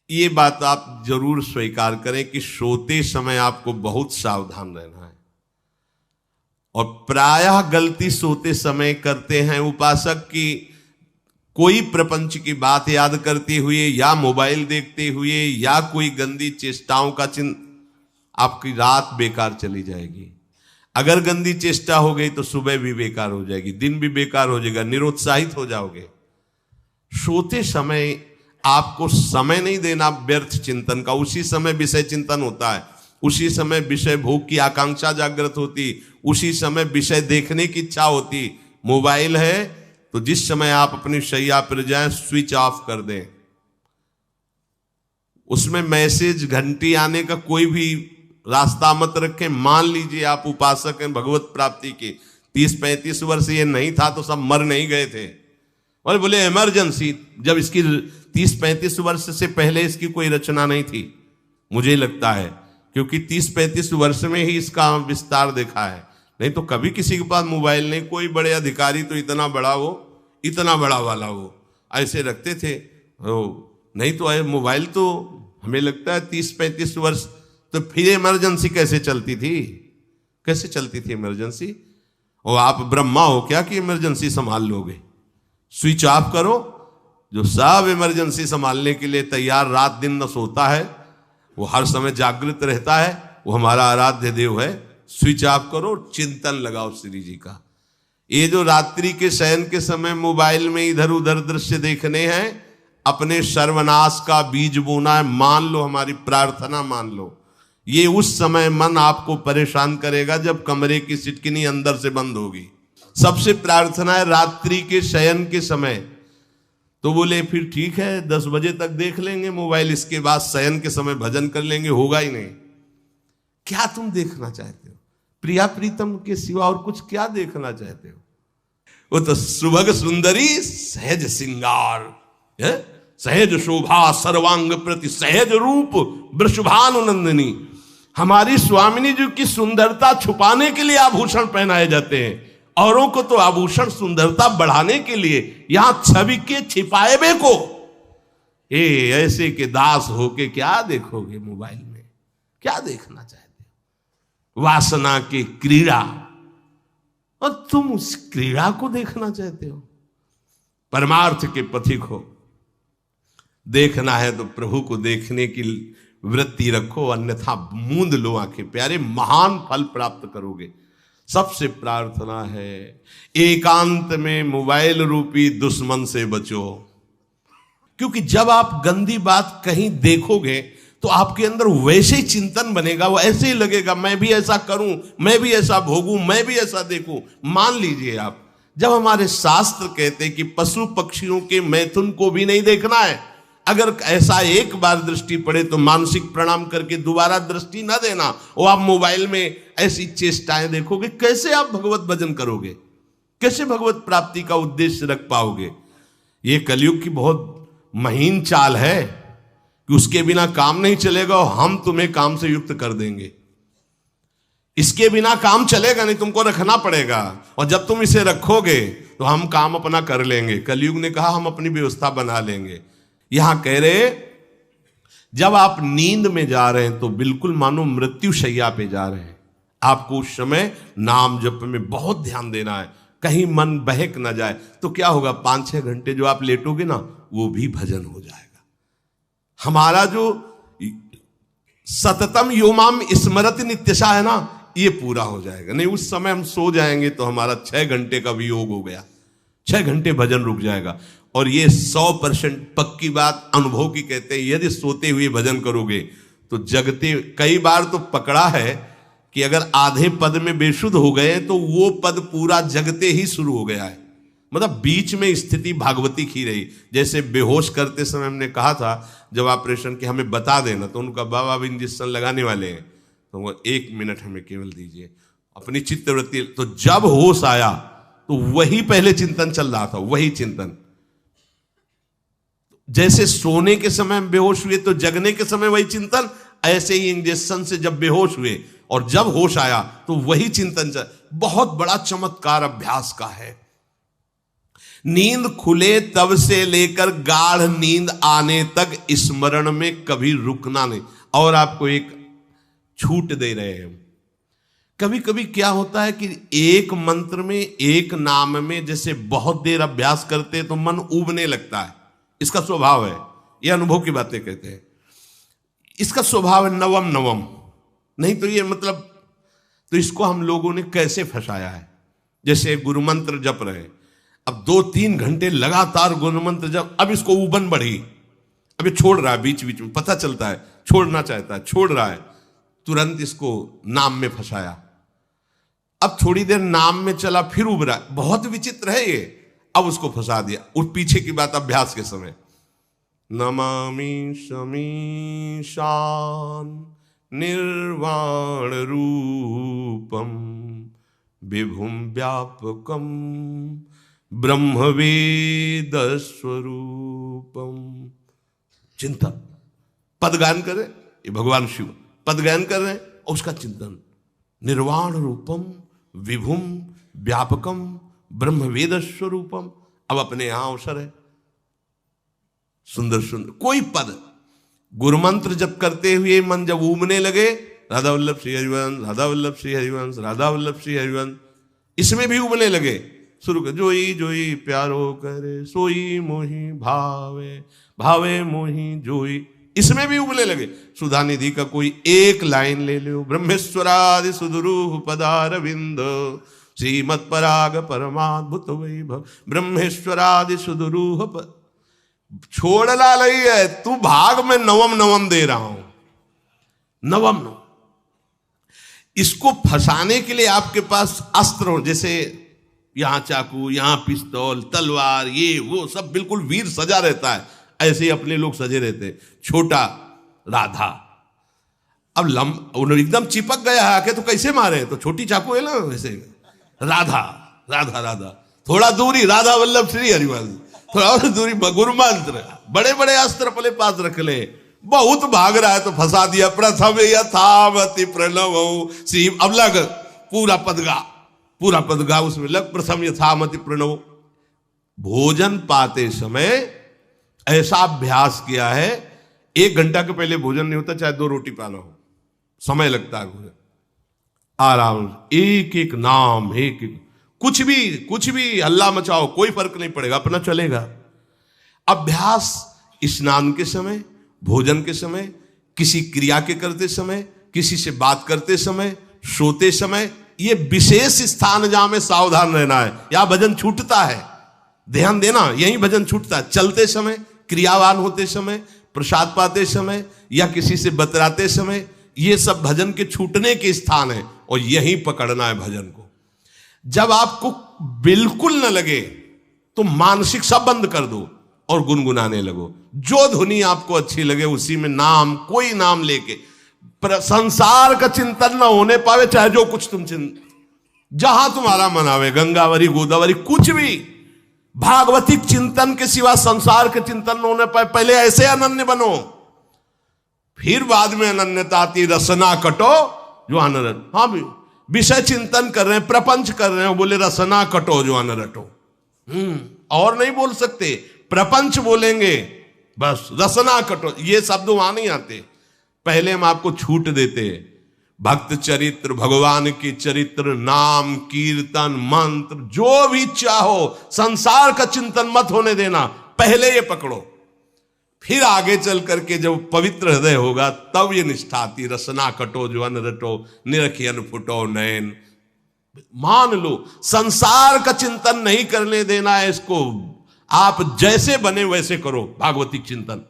ये बात आप जरूर स्वीकार करें कि सोते समय आपको बहुत सावधान रहना है। और प्रायः गलती सोते समय करते हैं उपासक की, कोई प्रपंच की बात याद करते हुए या मोबाइल देखते हुए या कोई गंदी चेष्टाओं का आपकी रात बेकार चली जाएगी। अगर गंदी चेष्टा हो गई तो सुबह भी बेकार हो जाएगी, दिन भी बेकार हो जाएगा, निरुत्साहित हो जाओगे। सोते समय आपको समय नहीं देना व्यर्थ चिंतन का। उसी समय विषय चिंतन होता है, उसी समय विषय भोग की आकांक्षा जागृत होती, उसी समय विषय देखने की इच्छा होती। मोबाइल है तो जिस समय आप अपनी शैया पर जाएं स्विच ऑफ कर दें। उसमें मैसेज घंटी आने का कोई भी रास्ता मत रखें। मान लीजिए आप उपासक हैं भगवत प्राप्ति के, 30-35 वर्ष ये नहीं था तो सब मर नहीं गए थे। और बोले इमरजेंसी, जब इसकी 30-35 वर्ष से पहले इसकी कोई रचना नहीं थी, मुझे लगता है, क्योंकि 30-35 वर्ष में ही इसका विस्तार देखा है। नहीं तो कभी किसी के पास मोबाइल नहीं। कोई बड़े अधिकारी तो इतना बड़ा वो, इतना बड़ा वाला वो ऐसे रखते थे नहीं तो मोबाइल तो हमें लगता है 30-35 वर्ष। तो फिर इमरजेंसी कैसे चलती थी, कैसे चलती थी इमरजेंसी? और आप ब्रह्मा हो क्या कि इमरजेंसी संभाल लोगे? स्विच ऑफ करो। जो सब इमरजेंसी संभालने के लिए तैयार रात दिन न सोता है, वो हर समय जागृत रहता है, वो हमारा आराध्य देव है। स्विच ऑफ करो, चिंतन लगाओ श्री जी का। ये जो रात्रि के शयन के समय मोबाइल में इधर उधर दृश्य देखने हैं, अपने सर्वनाश का बीज बोना है। मान लो, हमारी प्रार्थना मान लो, ये उस समय मन आपको परेशान करेगा जब कमरे की सिटकिनी अंदर से बंद होगी। सबसे प्रार्थना है रात्रि के शयन के समय। तो बोले फिर ठीक है 10 बजे तक देख लेंगे मोबाइल, इसके बाद शयन के समय भजन कर लेंगे। होगा ही नहीं। क्या तुम देखना चाहते हो? प्रिया प्रीतम के सिवा और कुछ क्या देखना चाहते हो? वो तो सुभग सुंदरी सहज सिंगार है, सहज शोभा सर्वांग प्रति सहज रूप वृषभानुनंदिनी। हमारी स्वामिनी जी की सुंदरता छुपाने के लिए आभूषण पहनाए जाते हैं, औरों को तो आभूषण सुंदरता बढ़ाने के लिए। यहां छवि के छिपाए बे को ऐसे के दास होके क्या देखोगे मोबाइल में? क्या देखना चाहते हो? वासना की क्रीड़ा, और तुम उस क्रीड़ा को देखना चाहते हो? परमार्थ के पथिक हो। देखना है तो प्रभु को देखने की वृत्ति रखो, अन्यथा मूंद लो आंखें। प्यारे, महान फल प्राप्त करोगे। सबसे प्रार्थना है एकांत में मोबाइल रूपी दुश्मन से बचो। क्योंकि जब आप गंदी बात कहीं देखोगे तो आपके अंदर वैसे ही चिंतन बनेगा, वो ऐसे ही लगेगा मैं भी ऐसा करूं, मैं भी ऐसा भोगूं, मैं भी ऐसा देखूं। मान लीजिए आप, जब हमारे शास्त्र कहते हैं कि पशु पक्षियों के मैथुन को भी नहीं देखना है, अगर ऐसा एक बार दृष्टि पड़े तो मानसिक प्रणाम करके दोबारा दृष्टि न देना। और आप मोबाइल में ऐसी चेष्टाएं देखोगे, कैसे आप भगवत भजन करोगे? कैसे भगवत प्राप्ति का उद्देश्य रख पाओगे? ये कलयुग की बहुत महीन चाल है कि उसके बिना काम नहीं चलेगा और हम तुम्हें काम से युक्त कर देंगे। इसके बिना काम चलेगा नहीं, तुमको रखना पड़ेगा। और जब तुम इसे रखोगे तो हम काम अपना कर लेंगे। कलयुग ने कहा हम अपनी व्यवस्था बना लेंगे। यहां कह रहे जब आप नींद में जा रहे हैं तो बिल्कुल मानो मृत्यु शैया पे जा रहे हैं। आपको उस समय नाम जप में बहुत ध्यान देना है, कहीं मन बहक ना जाए। तो क्या होगा, 5-6 घंटे जो आप लेटोगे ना, वो भी भजन हो जाएगा। हमारा जो सततम योमाम स्मरति नित्यशा है ना, ये पूरा हो जाएगा। नहीं उस समय हम सो जाएंगे तो हमारा 6 घंटे का वियोग हो गया, 6 घंटे भजन रुक जाएगा। और ये 100% पक्की बात अनुभव की कहते हैं, यदि सोते हुए भजन करोगे तो जगते, कई बार तो पकड़ा है कि अगर आधे पद में बेशुद्ध हो गए तो वो पद पूरा जगते ही शुरू हो गया है। मतलब बीच में स्थिति भागवती की रही। जैसे बेहोश करते समय हमने कहा था जब ऑपरेशन के हमें बता देना, तो उनका बाबा अब इंजेक्शन लगाने वाले हैं तो वो 1 मिनट हमें केवल दीजिए, अपनी चित्तवृत्ति। तो जब होश आया तो वही पहले चिंतन चल रहा था, वही चिंतन। जैसे सोने के समय हम बेहोश हुए तो जगने के समय वही चिंतन, ऐसे ही इंजेक्शन से जब बेहोश हुए और जब होश आया तो वही चिंतन चल। बहुत बड़ा चमत्कार अभ्यास का है। नींद खुले तब से लेकर गाढ़ नींद आने तक स्मरण में कभी रुकना नहीं। और आपको एक छूट दे रहे हैं। कभी कभी क्या होता है कि एक मंत्र में, एक नाम में जैसे बहुत देर अभ्यास करते तो मन उबने लगता है। इसका स्वभाव है, यह अनुभव की बातें कहते हैं। इसका स्वभाव है नवम नवम, नहीं तो ये मतलब, तो इसको हम लोगों ने कैसे फंसाया है। जैसे गुरु मंत्र जप रहे, अब 2-3 घंटे लगातार गुरु मंत्र जप, अब इसको उबन बढ़ी, अब ये छोड़ रहा है बीच बीच में, पता चलता है छोड़ना चाहता है, छोड़ रहा है, तुरंत इसको नाम में फंसाया। अब थोड़ी देर नाम में चला, फिर उब रहा है, बहुत विचित्र है ये, अब उसको फंसा दिया। उस पीछे की बात अभ्यास के समय, नमामि शमीशान निर्वाण रूपम विभुम व्यापकम ब्रह्मवेद स्वरूपम। चिंतन, पदगान कर रहे, ये भगवान शिव पदगान कर रहे हैं और उसका चिंतन, निर्वाण रूपम विभुम व्यापकम ब्रह्मवेद स्वरूपम। अब अपने यहां अवसर है, सुंदर सुंदर कोई पद गुरु मंत्र जप करते हुए मन जब उबने लगे, राधा वल्लभ श्री हरिवंश, राधा वल्लभ श्री हरिवंश, राधा वल्लभ श्री हरिवंश, इसमें भी उबने लगे, शुरू कर, जोई जोई प्यारो करे सोई मोही भावे, भावे मोही जोई, इसमें भी उबले लगे। सुधा निधि का कोई एक लाइन ले लो, ब्रह्मेश्वरादि सुदुरूह पदारविंद श्रीमत् पराग परमाद्भुत वैभव, ब्रह्मेश्वरादि सुदुरूह छोड़ना नहीं है, तू भाग में नवम नवम दे रहा हूं, नवम नवम। इसको फंसाने के लिए आपके पास अस्त्र हो, जैसे यहां चाकू, यहां पिस्तौल, तलवार, ये वो सब बिल्कुल वीर सजा रहता है, ऐसे ही अपने लोग सजे रहते। छोटा राधा, अब एकदम चिपक गया है आके, तो कैसे मारे, तो छोटी चाकू है ना वैसे, राधा राधा राधा, थोड़ा दूरी राधा वल्लभ श्री हरिवंश, थोड़ा और दूरी गुरु मंत्र, बड़े बड़े अस्त्र अपने पास रख ले, बहुत भाग रहा है तो फंसा दिया। प्रथम यथावति प्रणव श्री, अब लग पूरा पदगा, पूरा पदगा उसमें लग, प्रथम यथामति प्रणव। भोजन पाते समय ऐसा अभ्यास किया है, 1 घंटा के पहले भोजन नहीं होता, चाहे 2 रोटी पाना हो, समय लगता है भोजन, आराम, एक एक नाम, एक एक, कुछ भी हल्ला मचाओ, कोई फर्क नहीं पड़ेगा, अपना चलेगा। अभ्यास स्नान के समय, भोजन के समय, किसी क्रिया के करते समय, किसी से बात करते समय, सोते समय, ये विशेष स्थान जहां में सावधान रहना है। यहां भजन छूटता है, ध्यान देना, यही भजन छूटता है। चलते समय, क्रियावान होते समय, प्रसाद पाते समय या किसी से बतराते समय, ये सब भजन के छूटने के स्थान है और यही पकड़ना है भजन को। जब आपको बिल्कुल न लगे तो मानसिक सब बंद कर दो और गुनगुनाने लगो, जो धुनी आपको अच्छी लगे उसी में नाम, कोई नाम लेके, संसार का चिंतन न होने पावे, चाहे जो कुछ तुम जहां तुम्हारा मन आवे, गंगावरी गोदावरी कुछ भी, भागवतिक चिंतन के सिवा संसार के चिंतन न होने पाए। पहले ऐसे अनन्य बनो, फिर बाद में अनन्यता आती, रसना कटो जो अनरट। हाँ भी विषय चिंतन कर रहे हैं, प्रपंच कर रहे हैं, बोले रसना कटो जो अनरटो, और नहीं बोल सकते, प्रपंच बोलेंगे बस, रसना कटो, ये शब्द वहां नहीं आते। पहले हम आपको छूट देते हैं, भक्त चरित्र, भगवान के चरित्र, नाम, कीर्तन, मंत्र, जो भी चाहो, संसार का चिंतन मत होने देना, पहले ये पकड़ो, फिर आगे चल करके जब पवित्र हृदय होगा तब ये निष्ठा आती, रसना कटो जो अन रटो, निरखियन फुटो नयन। मान लो संसार का चिंतन नहीं करने देना है इसको, आप जैसे बने वैसे करो भागवतिक चिंतन,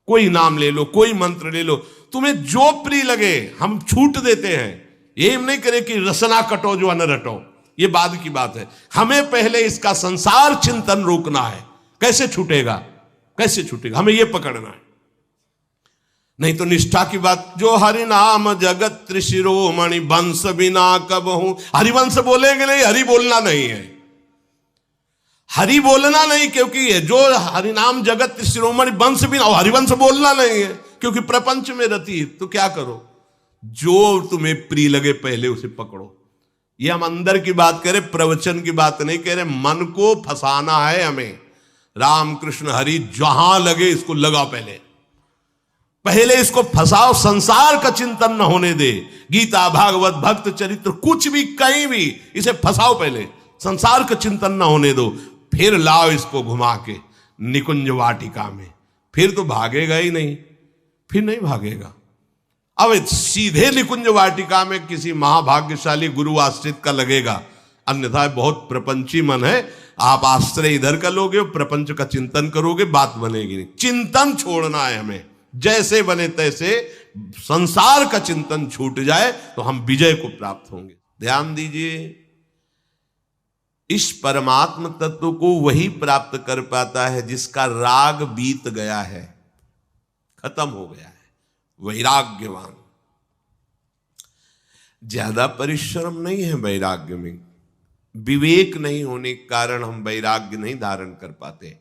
कोई नाम ले लो, कोई मंत्र ले लो, तुम्हें जो प्रिय लगे, हम छूट देते हैं। ये हम नहीं करें कि रसना कटो जो अन रटो, ये बाद की बात है, हमें पहले इसका संसार चिंतन रोकना है। कैसे छूटेगा, कैसे छूटेगा, हमें यह पकड़ना है, नहीं तो निष्ठा की बात। जो हरि नाम जगत त्रिशिरोमणि वंश बिना कब हूं, हरिवंश बोलेंगे नहीं, हरि बोलना नहीं है, हरि बोलना नहीं, क्योंकि जो हरिनाम जगत शिरोमणि वंश बिना, हरिवंश बोलना नहीं है क्योंकि प्रपंच में रति। तो क्या करो, जो तुम्हें प्रिय लगे पहले उसे पकड़ो, ये हम अंदर की बात करें, प्रवचन की बात नहीं कह रहे। मन को फंसाना है हमें। राम कृष्ण हरि जहां लगे इसको लगाओ, पहले इसको फंसाओ, संसार का चिंतन न होने दे। गीता भागवत भक्त चरित्र कुछ भी कहीं भी इसे फंसाओ, पहले संसार का चिंतन न होने दो, फिर लाओ इसको घुमा के निकुंज वाटिका में। फिर तो भागेगा ही नहीं, फिर नहीं भागेगा। अब सीधे निकुंज वाटिका में किसी महाभाग्यशाली गुरु आश्रित का लगेगा, अन्यथा बहुत प्रपंची मन है। आप आश्रय इधर का लोगे, प्रपंच का चिंतन करोगे, बात बनेगी नहीं। चिंतन छोड़ना है हमें, जैसे बने तैसे संसार का चिंतन छूट जाए तो हम विजय को प्राप्त होंगे। ध्यान दीजिए, इस परमात्म तत्व को वही प्राप्त कर पाता है जिसका राग बीत गया है, खत्म हो गया है, वैराग्यवान। ज्यादा परिश्रम नहीं है वैराग्य में, विवेक नहीं होने के कारण हम वैराग्य नहीं धारण कर पाते।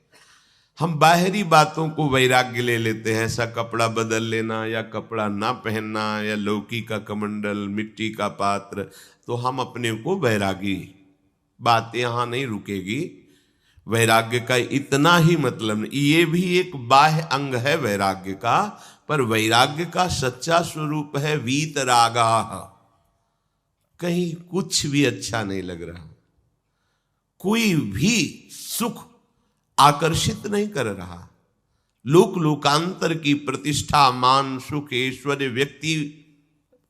हम बाहरी बातों को वैराग्य ले लेते हैं, ऐसा कपड़ा बदल लेना या कपड़ा ना पहनना या लौकी का कमंडल, मिट्टी का पात्र, तो हम अपने को वैरागी। बात यहां नहीं रुकेगी। वैराग्य का इतना ही मतलब नहीं, ये भी एक बाह्य अंग है वैराग्य का, पर वैराग्य का सच्चा स्वरूप है वीतरागा। कहीं कुछ भी अच्छा नहीं लग रहा, कोई भी सुख आकर्षित नहीं कर रहा, लोक लोकांतर की प्रतिष्ठा, मान, सुख, ऐश्वर्य, व्यक्ति,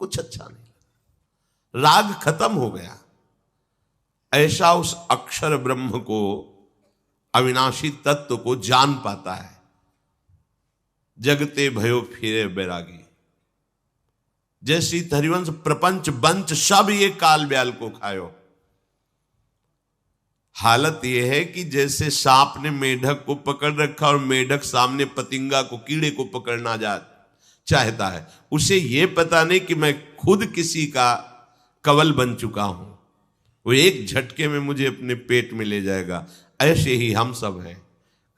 कुछ अच्छा नहीं, राग खत्म हो गया। ऐसा उस अक्षर ब्रह्म को, अविनाशी तत्व को जान पाता है। जगते भयो फिरे बैरागी, जैसी हरिवंश प्रपंच बंच सब ये काल ब्याल को खायो। हालत यह है कि जैसे सांप ने मेढक को पकड़ रखा और मेढक सामने पतिंगा को, कीड़े को पकड़ना चाहता है। उसे यह पता नहीं कि मैं खुद किसी का कवल बन चुका हूं, वो एक झटके में मुझे अपने पेट में ले जाएगा। ऐसे ही हम सब हैं,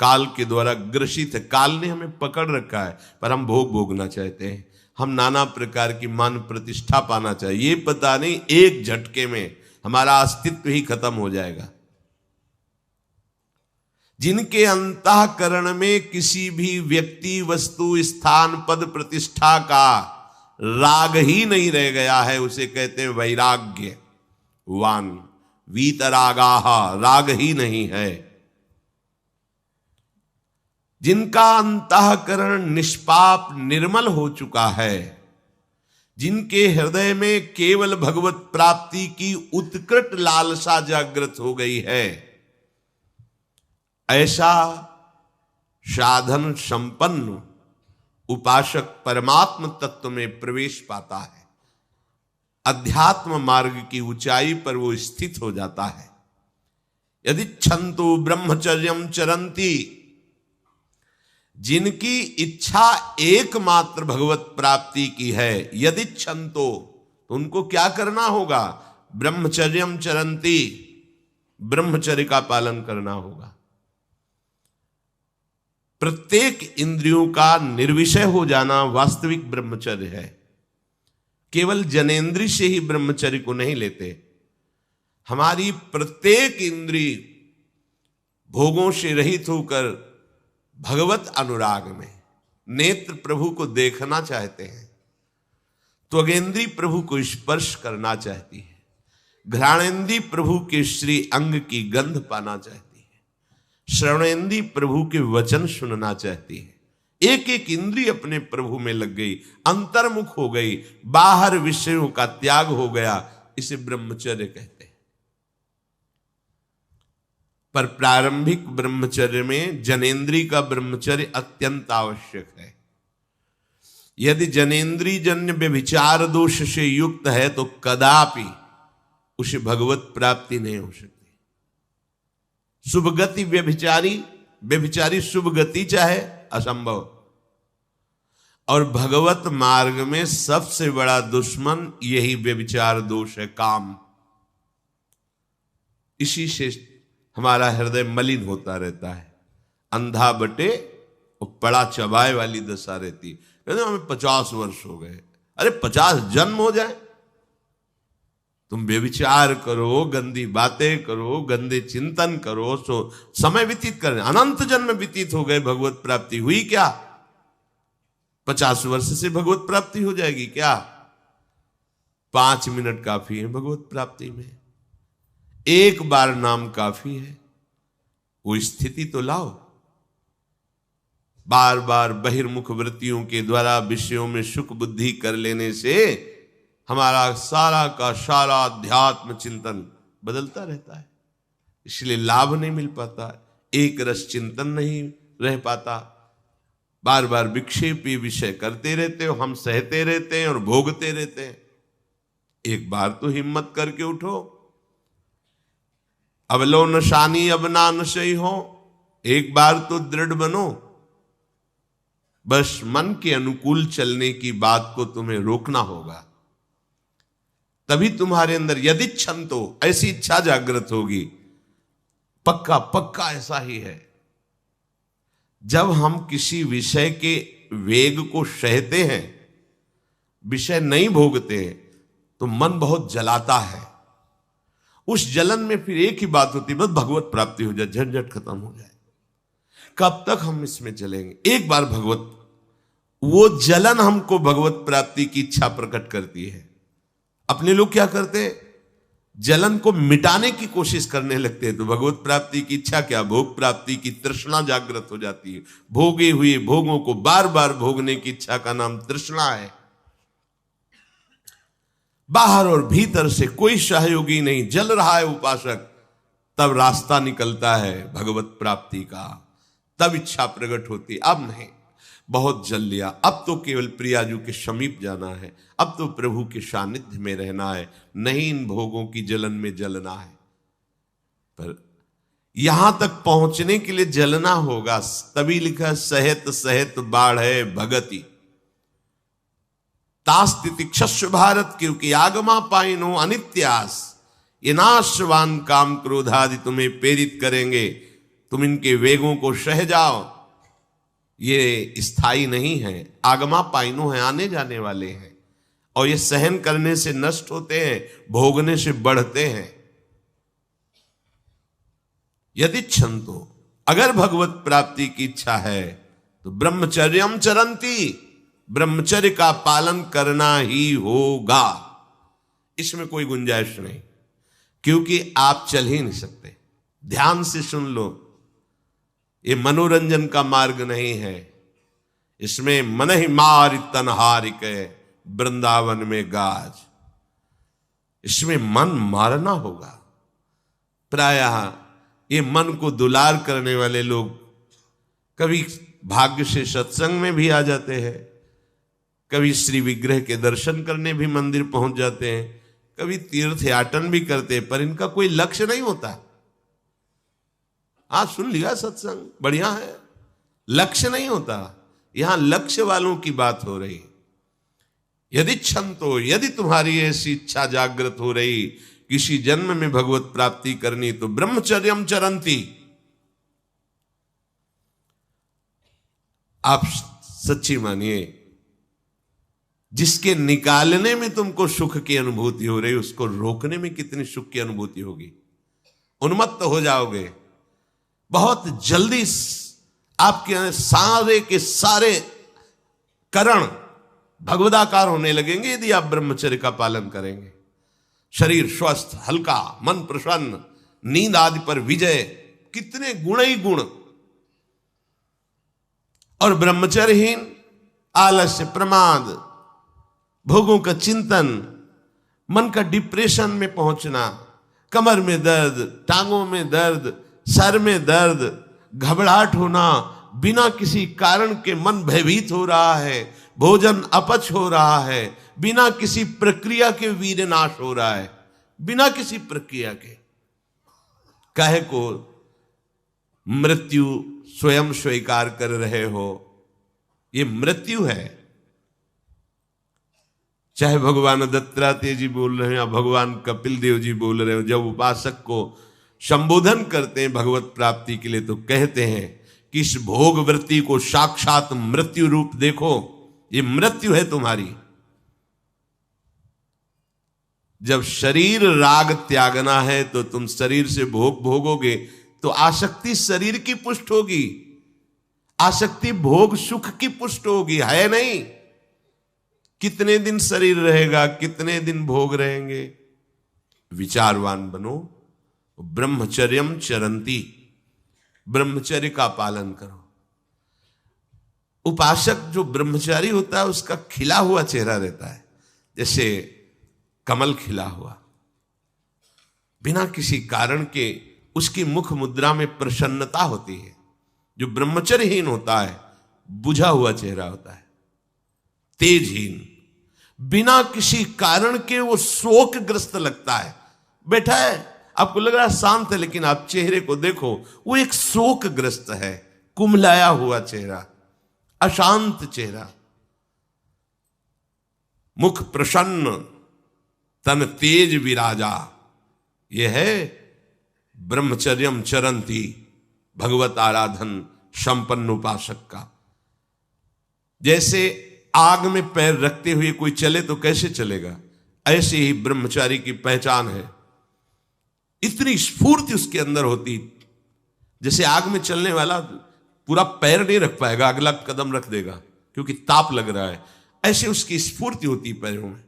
काल के द्वारा ग्रसित है। काल ने हमें पकड़ रखा है, पर हम भोग भोगना चाहते हैं। हम नाना प्रकार की मान प्रतिष्ठा पाना चाहिए, ये पता नहीं एक झटके में हमारा अस्तित्व ही खत्म हो जाएगा। जिनके अंतःकरण में किसी भी व्यक्ति, वस्तु, स्थान, पद, प्रतिष्ठा का राग ही नहीं रह गया है, उसे कहते हैं वैराग्यवान। वीतरागाः, राग ही नहीं है। जिनका अंतःकरण निष्पाप निर्मल हो चुका है, जिनके हृदय में केवल भगवत प्राप्ति की उत्कट लालसा जागृत हो गई है, ऐसा साधन संपन्न उपासक परमात्म तत्व में प्रवेश पाता है। अध्यात्म मार्ग की ऊंचाई पर वो स्थित हो जाता है। यदि छंतु ब्रह्मचर्यम चरंती, जिनकी इच्छा एकमात्र भगवत प्राप्ति की है, यदि छंतो, तो उनको क्या करना होगा? ब्रह्मचर्यम चरंती, ब्रह्मचर्य का पालन करना होगा। प्रत्येक इंद्रियों का निर्विषय हो जाना वास्तविक ब्रह्मचर्य है। केवल जनेंद्रिय से ही ब्रह्मचर्य को नहीं लेते। हमारी प्रत्येक इंद्रिय भोगों से रहित होकर भगवत अनुराग में, नेत्र प्रभु को देखना चाहते हैं, त्वगेंद्री प्रभु को स्पर्श करना चाहती है, घ्राणेंद्री प्रभु के श्री अंग की गंध पाना चाहती है, श्रवणेंद्री प्रभु के वचन सुनना चाहती है। एक एक इंद्रिय अपने प्रभु में लग गई, अंतर्मुख हो गई, बाहर विषयों का त्याग हो गया। इसे ब्रह्मचर्य कहते हैं। पर प्रारंभिक ब्रह्मचर्य में जनेंद्रिय का ब्रह्मचर्य अत्यंत आवश्यक है। यदि जनेंद्रिय जन्य व्यभिचार दोष से युक्त है तो कदापि उसे भगवत प्राप्ति नहीं हो सकती। शुभ गति व्यभिचारी शुभ गति चाहे, असंभव। और भगवत मार्ग में सबसे बड़ा दुश्मन यही व्यभिचार दोष है, काम। इसी से हमारा हृदय मलिन होता रहता है, अंधा बटे और पड़ा चबाए वाली दशा रहती। कहते हमें 50 वर्ष हो गए। अरे 50 जन्म हो जाए, तुम व्यभिचार करो, गंदी बातें करो, गंदे चिंतन करो, सो समय व्यतीत कर, अनंत जन्म व्यतीत हो गए, भगवत प्राप्ति हुई क्या? 50 वर्ष से भगवत प्राप्ति हो जाएगी क्या? 5 मिनट काफी है भगवत प्राप्ति में, एक बार नाम काफी है। वो स्थिति तो लाओ। बार बार बहिर्मुख वृत्तियों के द्वारा विषयों में सुख बुद्धि कर लेने से हमारा सारा का सारा अध्यात्म चिंतन बदलता रहता है, इसलिए लाभ नहीं मिल पाता, एक रस चिंतन नहीं रह पाता। बार बार विक्षेपी विषय करते रहते हो, हम सहते रहते हैं और भोगते रहते हैं। एक बार तो हिम्मत करके उठो, अब लो नशानी अब ना नशई हो, एक बार तो दृढ़ बनो। बस मन के अनुकूल चलने की बात को तुम्हें रोकना होगा, तभी तुम्हारे अंदर यदि क्षंतो, ऐसी इच्छा जागृत होगी। पक्का पक्का ऐसा ही है, जब हम किसी विषय के वेग को सहते हैं, विषय नहीं भोगते हैं, तो मन बहुत जलाता है। उस जलन में फिर एक ही बात होती है, बस भगवत प्राप्ति हो जाए, झंझट खत्म हो जाए। कब तक हम इसमें चलेंगे? एक बार भगवत, वो जलन हमको भगवत प्राप्ति की इच्छा प्रकट करती है। अपने लोग क्या करते हैं, जलन को मिटाने की कोशिश करने लगते हैं, तो भगवत प्राप्ति की इच्छा क्या, भोग प्राप्ति की तृष्णा जागृत हो जाती है। भोगे हुए भोगों को बार बार भोगने की इच्छा का नाम तृष्णा है। बाहर और भीतर से कोई सहयोगी नहीं, जल रहा है उपासक, तब रास्ता निकलता है भगवत प्राप्ति का, तब इच्छा प्रकट होती। अब नहीं, बहुत जल लिया, अब तो केवल प्रियाजू के समीप जाना है, अब तो प्रभु के सानिध्य में रहना है, नहीं इन भोगों की जलन में जलना है। पर यहां तक पहुंचने के लिए जलना होगा, तभी लिखा सहित सहित बाढ़ भगति तास्तितिक्षस्व भारत, क्योंकि आगमा पाइनो अनित्यास, ये नाशवान काम क्रोध आदि तुम्हें प्रेरित करेंगे, तुम इनके वेगों को सह जाओ, ये स्थायी नहीं है। आगमा पाइनो है, आने जाने वाले हैं, और ये सहन करने से नष्ट होते हैं, भोगने से बढ़ते हैं। यदि क्षंतो, अगर भगवत प्राप्ति की इच्छा है तो ब्रह्मचर्यम चरंती, ब्रह्मचर्य का पालन करना ही होगा, इसमें कोई गुंजाइश नहीं, क्योंकि आप चल ही नहीं सकते। ध्यान से सुन लो, ये मनोरंजन का मार्ग नहीं है, इसमें मन ही मार तनहारिक वृंदावन में गाज, इसमें मन मारना होगा। प्रायः ये मन को दुलार करने वाले लोग कभी भाग्य से सत्संग में भी आ जाते हैं, कभी श्री विग्रह के दर्शन करने भी मंदिर पहुंच जाते हैं, कभी तीर्थ याटन भी करते हैं, पर इनका कोई लक्ष्य नहीं होता। आज सुन लिया सत्संग, बढ़िया है, लक्ष्य नहीं होता। यहां लक्ष्य वालों की बात हो रही। यदि क्षंतो, यदि तुम्हारी ऐसी इच्छा जागृत हो रही किसी जन्म में भगवत प्राप्ति करनी, तो ब्रह्मचर्यम चरंती, आप सच्ची मानिए, जिसके निकालने में तुमको सुख की अनुभूति हो रही, उसको रोकने में कितनी सुख की अनुभूति होगी। उन्मत्त हो जाओगे, बहुत जल्दी आपके सारे के सारे करण भगवदाकार होने लगेंगे यदि आप ब्रह्मचर्य का पालन करेंगे। शरीर स्वस्थ, हल्का, मन प्रसन्न, नींद आदि पर विजय, कितने गुण ही गुण। और ब्रह्मचर्यहीन आलस्य, प्रमाद, भोगों का चिंतन, मन का डिप्रेशन में पहुंचना, कमर में दर्द, टांगों में दर्द, सर में दर्द, घबराहट होना, बिना किसी कारण के मन भयभीत हो रहा है, भोजन अपच हो रहा है, बिना किसी प्रक्रिया के वीर नाश हो रहा है, बिना किसी प्रक्रिया के। काहे को मृत्यु स्वयं स्वीकार कर रहे हो, ये मृत्यु है। चाहे भगवान दत्तात्रेय जी बोल रहे हैं या भगवान कपिल देव जी बोल रहे हो, जब उपासक को संबोधन करते हैं भगवत प्राप्ति के लिए, तो कहते हैं कि इस भोग वृत्ति को साक्षात मृत्यु रूप देखो, ये मृत्यु है तुम्हारी। जब शरीर राग त्यागना है तो तुम शरीर से भोग भोगोगे तो आसक्ति शरीर की पुष्ट होगी, आसक्ति भोग सुख की पुष्ट होगी, है नहीं। कितने दिन शरीर रहेगा, कितने दिन भोग रहेंगे। विचारवान बनो, ब्रह्मचर्यम चरंती, ब्रह्मचर्य का पालन करो। उपासक जो ब्रह्मचारी होता है उसका खिला हुआ चेहरा रहता है, जैसे कमल खिला हुआ, बिना किसी कारण के उसकी मुख मुद्रा में प्रसन्नता होती है। जो ब्रह्मचर्यहीन होता है बुझा हुआ चेहरा होता है, तेजहीन, बिना किसी कारण के वो शोकग्रस्त लगता है। बैठा है, आपको लग रहा है शांत है, लेकिन आप चेहरे को देखो, वो एक शोकग्रस्त है, कुम्हलाया हुआ चेहरा, अशांत चेहरा। मुख प्रसन्न, तन तेज विराजा, यह है ब्रह्मचर्यम चरंती, भगवत आराधन संपन्न उपासक का। जैसे आग में पैर रखते हुए कोई चले तो कैसे चलेगा, ऐसे ही ब्रह्मचारी की पहचान है। इतनी स्फूर्ति उसके अंदर होती, जैसे आग में चलने वाला पूरा पैर नहीं रख पाएगा, अगला कदम रख देगा क्योंकि ताप लग रहा है, ऐसे उसकी स्फूर्ति होती पैरों में।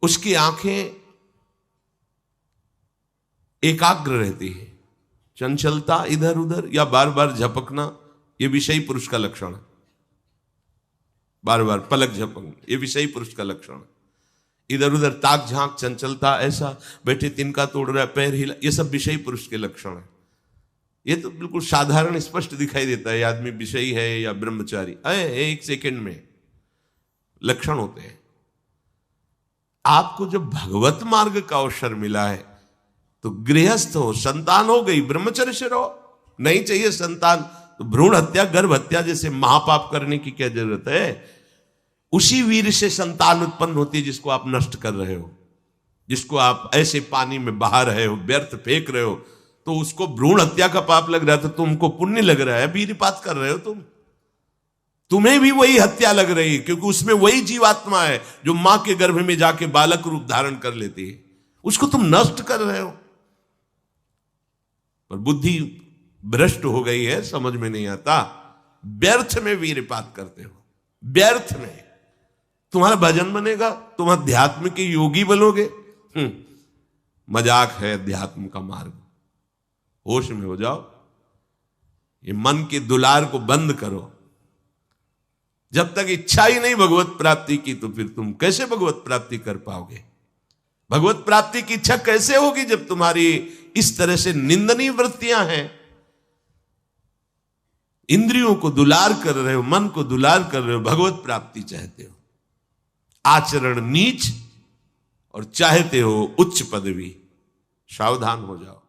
उसकी आंखें एकाग्र रहती है, चंचलता इधर उधर या बार बार झपकना यह विषयी पुरुष का लक्षण है। बार बार पलक झपकना यह विषयी पुरुष का लक्षण है। इधर उधर ताक झांक, चंचलता, ऐसा बैठे तिनका तोड़ रहा है, पैर हिला, ये सब विषयी पुरुष के लक्षण है। ये तो बिल्कुल साधारण स्पष्ट दिखाई देता है आदमी विषयी है या ब्रह्मचारी, एक सेकंड में लक्षण होते हैं। आपको जब भगवत मार्ग का अवसर मिला है तो गृहस्थ हो, संतान हो गई, ब्रह्मचर्य से रहो। नहीं चाहिए संतान तो भ्रूण हत्या, गर्भ हत्या जैसे महापाप करने की क्या जरूरत है। उसी वीर से संतान उत्पन्न होती है जिसको आप नष्ट कर रहे हो, जिसको आप ऐसे पानी में बहा रहे हो, व्यर्थ फेंक रहे हो, तो उसको भ्रूण हत्या का पाप लग रहा है तो तुमको पुण्य लग रहा है, वीरपात कर रहे हो तुम्हें भी वही हत्या लग रही है, क्योंकि उसमें वही जीवात्मा है जो मां के गर्भ में जाके बालक रूप धारण कर लेती है, उसको तुम नष्ट कर रहे हो। पर बुद्धि भ्रष्ट हो गई है, समझ में नहीं आता, व्यर्थ में वीरपात करते हो, व्यर्थ में। तुम्हारा भजन बनेगा, तुम अध्यात्म के योगी बनोगे, मजाक है अध्यात्म का मार्ग। होश में हो जाओ, ये मन के दुलार को बंद करो। जब तक इच्छा ही नहीं भगवत प्राप्ति की तो फिर तुम कैसे भगवत प्राप्ति कर पाओगे। भगवत प्राप्ति की इच्छा कैसे होगी जब तुम्हारी इस तरह से निंदनीय वृत्तियां हैं। इंद्रियों को दुलार कर रहे हो, मन को दुलार कर रहे हो, भगवत प्राप्ति चाहते हो, आचरण नीच और चाहते हो उच्च पदवी। सावधान हो जाओ।